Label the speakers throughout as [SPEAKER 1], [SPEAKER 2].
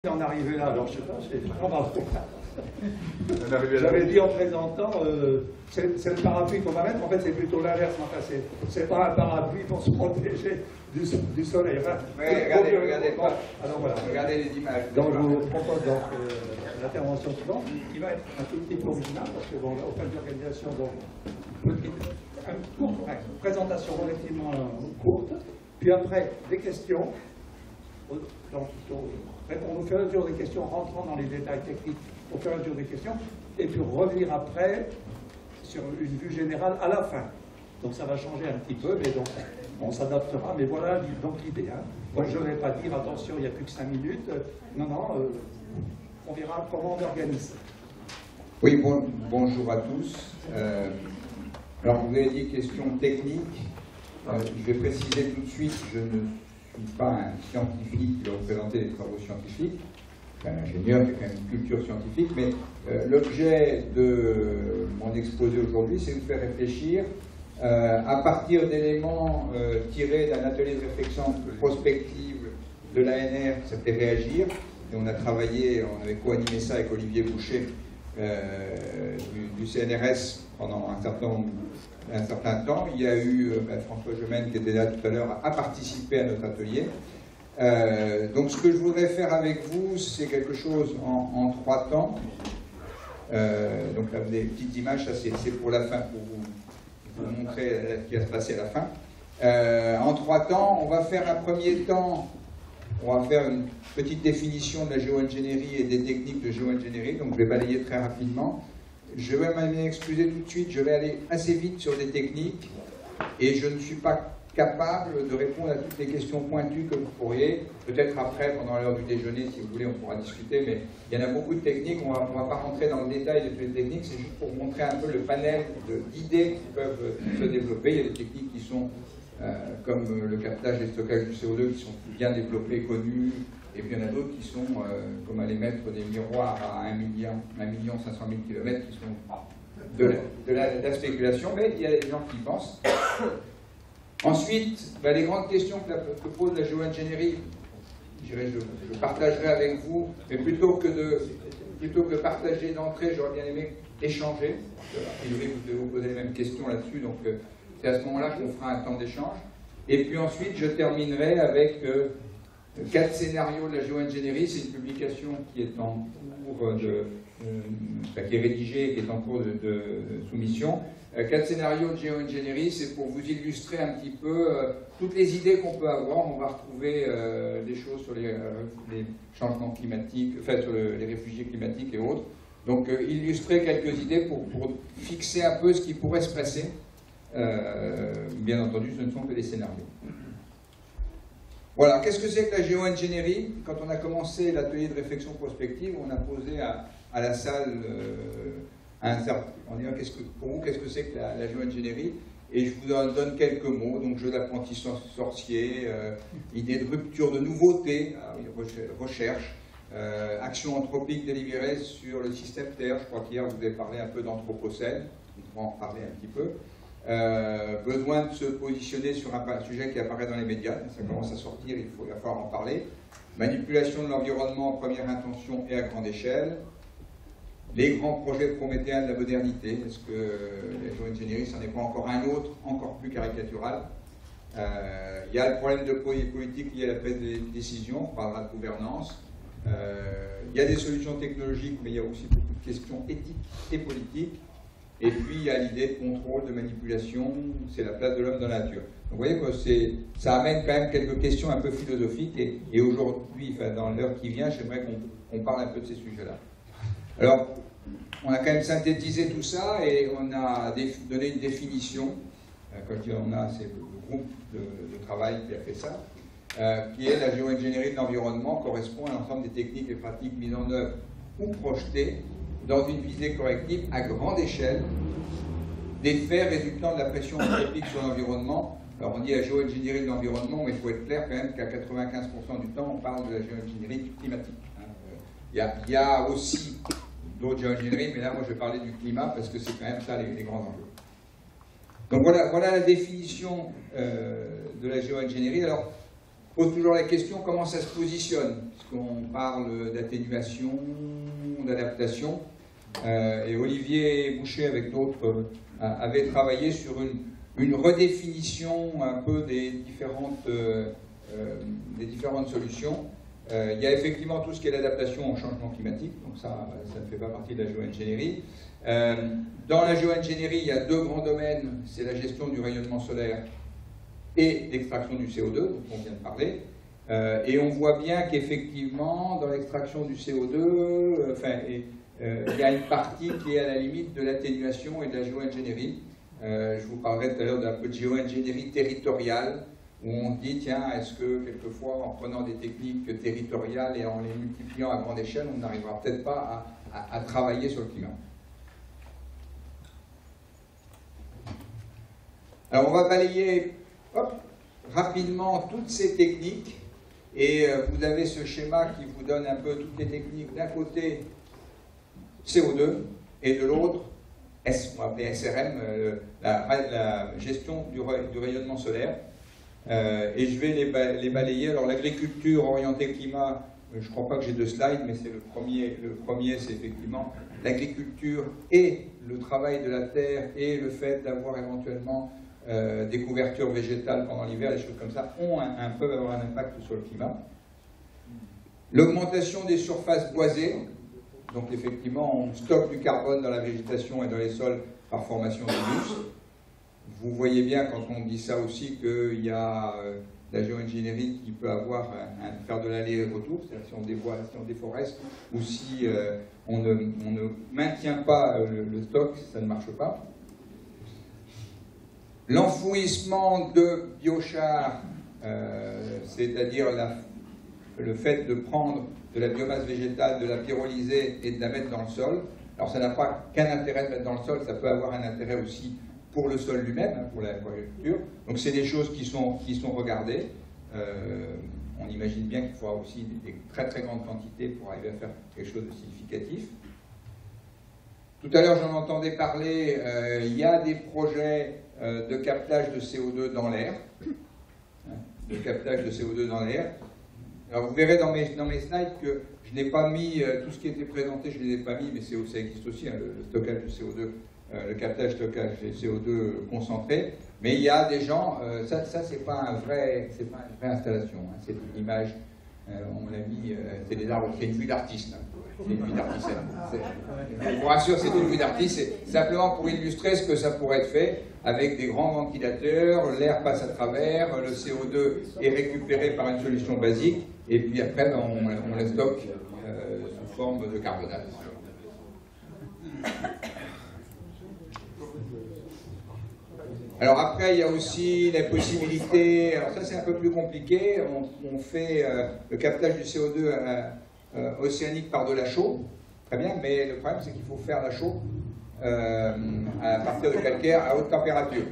[SPEAKER 1] En arrivé là, alors je sais pas, j'avais dit en présentant, c'est le parapluie qu'on va mettre, en fait c'est plutôt l'inverse, enfin, c'est pas un parapluie pour se protéger du soleil. Enfin,
[SPEAKER 2] regardez,
[SPEAKER 1] bon, alors voilà.
[SPEAKER 2] Regardez les images.
[SPEAKER 1] Donc je vous propose donc l'intervention suivante, qui va être un tout petit peu original, parce que bon, au fait d'organisation, donc une présentation relativement courte, puis après des questions. Donc, répondre au fur et à mesure des questions, rentrant dans les détails techniques au fur et à mesure des questions, et puis revenir après sur une vue générale à la fin. Donc ça va changer un petit peu, mais donc on s'adaptera. Mais voilà donc l'idée. Hein. Donc je ne vais pas dire attention, il n'y a plus que 5 minutes. Non, on verra comment on organise.
[SPEAKER 2] Oui, bonjour à tous. Alors vous avez dit questions techniques. Je vais préciser tout de suite, je ne suis pas un scientifique qui va représenter les travaux scientifiques, un ingénieur qui a quand même une culture scientifique, mais l'objet de mon exposé aujourd'hui, c'est de vous faire réfléchir à partir d'éléments tirés d'un atelier de réflexion prospective de l'ANR qui s'appelait Réagir, et on a travaillé, on avait co-animé ça avec Olivier Boucher du CNRS pendant un certain temps. Il y a eu François Gemène qui était là tout à l'heure, a participé à notre atelier. Donc ce que je voudrais faire avec vous, c'est quelque chose en 3 temps. Donc là, vous avez des petites images, ça c'est pour la fin, pour vous montrer ce qui va se passer à la fin. En 3 temps, on va faire un premier temps, on va faire une petite définition de la géo-ingénierie et des techniques de géo-ingénierie, donc je vais balayer très rapidement. Je vais m'excuser tout de suite, je vais aller assez vite sur des techniques et je ne suis pas capable de répondre à toutes les questions pointues que vous pourriez. Peut-être après, pendant l'heure du déjeuner, si vous voulez, on pourra discuter, mais il y en a beaucoup de techniques, on ne va pas rentrer dans le détail de toutes les techniques, c'est juste pour montrer un peu le panel d'idées qui peuvent se développer. Il y a des techniques qui sont comme le captage et le stockage du CO2 qui sont bien développées, connues, et puis il y en a d'autres qui sont comme aller mettre des miroirs à 1 500 000 km qui sont de la spéculation, mais il y a des gens qui y pensent. Ensuite, les grandes questions que pose la géo-ingénierie, je partagerai avec vous, mais plutôt que partager d'entrée, j'aurais bien aimé échanger. A priori, vous devez vous poser les mêmes questions là-dessus, donc c'est à ce moment-là qu'on fera un temps d'échange. Et puis ensuite, je terminerai avec 4 scénarios de la géo-ingénierie. C'est une publication qui est en cours qui est rédigée, qui est en cours de soumission. 4 scénarios de géo-ingénierie, c'est pour vous illustrer un petit peu toutes les idées qu'on peut avoir. On va retrouver des choses sur les changements climatiques, enfin sur les réfugiés climatiques et autres. Donc illustrer quelques idées pour fixer un peu ce qui pourrait se passer. Bien entendu, ce ne sont que des scénarios. Voilà, qu'est-ce que c'est que la géo-ingénierie? Quand on a commencé l'atelier de réflexion prospective, on a posé à la salle en disant pour vous, qu'est-ce que c'est que la géo-ingénierie? Et je vous en donne quelques mots, donc jeu d'apprenti sorcier, idée de rupture, de nouveauté, recherche, action anthropique délibérée sur le système Terre. Je crois qu'hier vous avez parlé un peu d'anthropocène, on va en reparler un petit peu. Besoin de se positionner sur un sujet qui apparaît dans les médias, ça commence à sortir, il va falloir en parler. Manipulation de l'environnement en première intention et à grande échelle. Les grands projets prométhéens de la modernité, est-ce que la géo-ingénierie, ça n'est pas encore un autre, encore plus caricatural? Il y a le problème de politique lié à la prise des décisions, on parlera de gouvernance. Il y a des solutions technologiques, mais il y a aussi beaucoup de questions éthiques et politiques. Et puis il y a l'idée de contrôle, de manipulation, c'est la place de l'homme dans la nature. Donc vous voyez que ça amène quand même quelques questions un peu philosophiques, et aujourd'hui, enfin, dans l'heure qui vient, j'aimerais qu'on parle un peu de ces sujets-là. Alors, on a quand même synthétisé tout ça et on a donné une définition. Quand je dis on a, c'est le groupe de travail qui a fait ça, qui est la géo-ingénierie de l'environnement, correspond à l'ensemble des techniques et pratiques mises en œuvre ou projetées dans une visée corrective à grande échelle des faits résultant de la pression anthropique sur l'environnement. Alors on dit la géo-ingénierie de l'environnement, mais il faut être clair quand même qu'à 95% du temps, on parle de la géo-ingénierie climatique. Il y a aussi d'autres géo-ingénieries, mais là, moi, je vais parler du climat parce que c'est quand même ça les grands enjeux. Donc voilà la définition de la géo-ingénierie. Alors, pose toujours la question comment ça se positionne, puisqu'on parle d'atténuation, d'adaptation. Et Olivier Boucher, avec d'autres, avait travaillé sur une redéfinition un peu des différentes solutions. Il y a effectivement tout ce qui est l'adaptation au changement climatique, donc ça ne fait pas partie de la géo-ingénierie. Dans la géo-ingénierie, il y a deux grands domaines, c'est la gestion du rayonnement solaire et l'extraction du CO2, dont on vient de parler. Et on voit bien qu'effectivement, dans l'extraction du CO2, il y a une partie qui est à la limite de l'atténuation et de la géo-ingénierie. Je vous parlerai tout à l'heure d'un peu de géo-ingénierie territoriale, où on dit, tiens, est-ce que quelquefois, en prenant des techniques territoriales et en les multipliant à grande échelle, on n'arrivera peut-être pas à travailler sur le climat. Alors on va balayer rapidement toutes ces techniques, et vous avez ce schéma qui vous donne un peu toutes les techniques, d'un côté CO2 et de l'autre on va appeler SRM, la gestion du rayonnement solaire. Et je vais les balayer. Alors l'agriculture orientée climat, je ne crois pas que j'ai deux slides, mais c'est le premier, c'est effectivement l'agriculture et le travail de la terre et le fait d'avoir éventuellement des couvertures végétales pendant l'hiver, des choses comme ça, peuvent avoir un impact sur le climat. L'augmentation des surfaces boisées, donc effectivement on stocke du carbone dans la végétation et dans les sols par formation d'humus. Vous voyez bien quand on dit ça aussi qu'il y a la géo-ingénierie qui peut faire de l'aller-retour, c'est-à-dire si on déforeste ou si on ne maintient pas le stock, ça ne marche pas. L'enfouissement de biochar, c'est-à-dire le fait de prendre de la biomasse végétale, de la pyrolyser et de la mettre dans le sol. Alors ça n'a pas qu'un intérêt de mettre dans le sol, ça peut avoir un intérêt aussi pour le sol lui-même, pour l'agriculture. Donc c'est des choses qui sont regardées. On imagine bien qu'il faudra aussi des très très grandes quantités pour arriver à faire quelque chose de significatif. Tout à l'heure j'en entendais parler, il y a des projets de captage de CO2 dans l'air. De captage de CO2 dans l'air. Alors vous verrez dans mes slides que je n'ai pas mis tout ce qui était présenté, je ne les ai pas mis, mais ça existe aussi, hein, le stockage de CO2, le captage-stockage des CO2 concentrés. Mais il y a des gens, ça c'est pas une vraie installation, hein, c'est une image, on l'a mis, c'est des arbres, c'est une vue d'artiste. Hein. C'est une vue d'artiste. Je vous rassure, c'est une vue d'artiste, c'est simplement pour illustrer ce que ça pourrait être fait avec des grands ventilateurs, l'air passe à travers, le CO2 est récupéré par une solution basique, et puis après on le stocke sous forme de carbonate. Alors après, il y a aussi la possibilité, alors ça c'est un peu plus compliqué, on fait le captage du CO2 océanique par de la chaux, très bien, mais le problème c'est qu'il faut faire la chaux à partir de calcaire à haute température.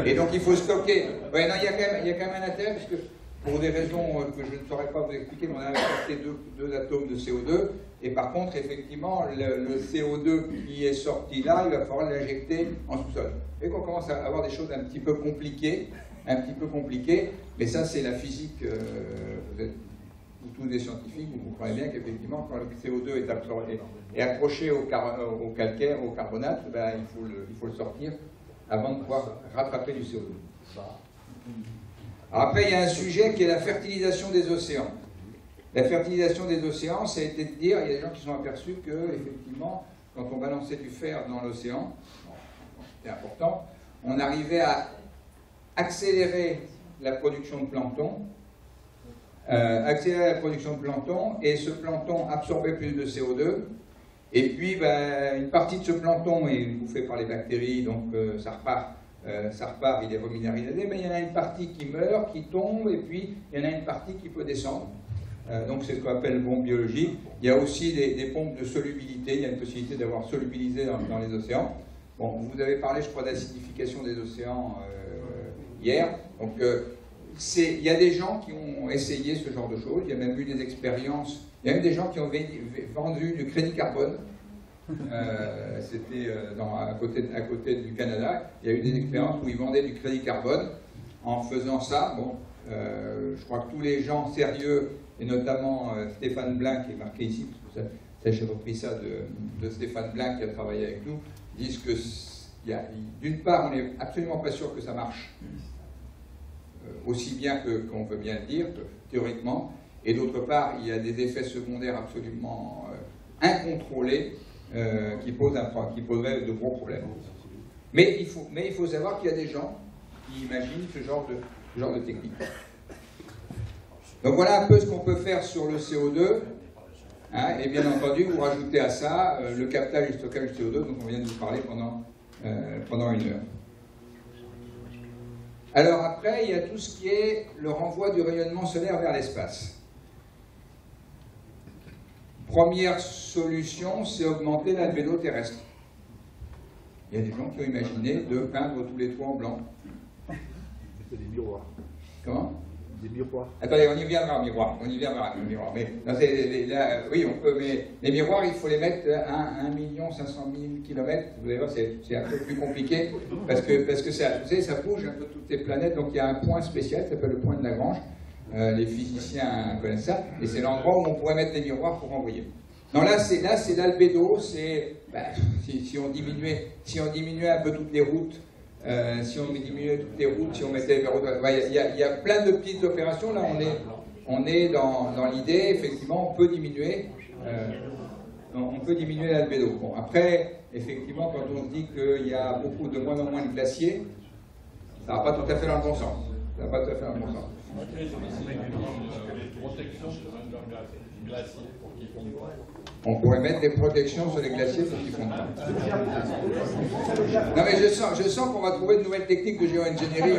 [SPEAKER 2] Et donc il faut stocker. Ouais, non, il y a quand même un intérêt, puisque pour des raisons que je ne saurais pas vous expliquer, on a injecté deux atomes de CO2, et par contre, effectivement, le CO2 qui est sorti là, il va falloir l'injecter en sous-sol. Et qu'on commence à avoir des choses un petit peu compliquées, mais ça c'est la physique, vous êtes tous des scientifiques, vous comprenez bien qu'effectivement, quand le CO2 est accroché au calcaire, au carbonate, ben, il faut le sortir avant de pouvoir rattraper du CO2. Alors après, il y a un sujet qui est la fertilisation des océans. La fertilisation des océans, ça a été de dire, il y a des gens qui sont aperçus que, effectivement, quand on balançait du fer dans l'océan, c'était important, on arrivait à accélérer la production de plancton, et ce plancton absorbait plus de CO2, et puis ben, une partie de ce plancton est bouffée par les bactéries, donc ça repart, il est reminéralisé, mais il y en a une partie qui meurt, qui tombe, et puis il y en a une partie qui peut descendre. Donc c'est ce qu'on appelle bombe biologique. Il y a aussi des pompes de solubilité, il y a une possibilité d'avoir solubilisé dans les océans. Bon, vous avez parlé, je crois, d'acidification des océans hier. Donc il y a des gens qui ont essayé ce genre de choses, il y a même eu des expériences, il y a même des gens qui ont vendu du crédit carbone. C'était à côté du Canada, il y a eu des expériences où ils vendaient du crédit carbone en faisant ça. Bon, Je crois que tous les gens sérieux, et notamment Stéphane Blin, qui est marqué ici, parce que j'ai repris ça de Stéphane Blin qui a travaillé avec nous, disent que d'une part, on n'est absolument pas sûr que ça marche aussi bien qu'on veut bien le dire, théoriquement, et d'autre part, il y a des effets secondaires absolument incontrôlés qui poseraient de gros problèmes. Mais il faut savoir qu'il y a des gens qui imaginent ce genre de technique. Donc voilà un peu ce qu'on peut faire sur le CO2. Hein, et bien entendu, vous rajoutez à ça le captage et le stockage du CO2 dont on vient de vous parler pendant une heure. Alors après, il y a tout ce qui est le renvoi du rayonnement solaire vers l'espace. Première solution, c'est augmenter l'albédo terrestre. Il y a des gens qui ont imaginé de peindre tous les toits en blanc.
[SPEAKER 3] C'est des miroirs.
[SPEAKER 2] Comment?
[SPEAKER 3] Des miroirs.
[SPEAKER 2] Attendez, on y viendra au miroir. On y viendra au miroir. Mais, non, oui, on peut, mais les miroirs, il faut les mettre à 1 500 000 km. Vous allez voir, c'est un peu plus compliqué parce que ça, vous savez, ça bouge un peu toutes les planètes. Donc il y a un point spécial qui s'appelle le point de Lagrange. Les physiciens connaissent ça. Et c'est l'endroit où on pourrait mettre les miroirs pour renvoyer. Non, là, c'est l'albédo. C'est si on diminuait un peu toutes les routes. Si on diminuait toutes les routes, si on mettait les routes, il y a plein de petites opérations. Là, on est dans l'idée, effectivement, on peut diminuer l'albédo. Bon, après, effectivement, quand on se dit qu'il y a de moins en moins de glaciers, ça ne va pas tout à fait dans le bon sens. Ça va pas tout à fait dans le bon sens. On pourrait mettre des protections sur les glaciers pour qu'ils fondent pas. Non mais je sens qu'on va trouver de nouvelles techniques de géo-ingénierie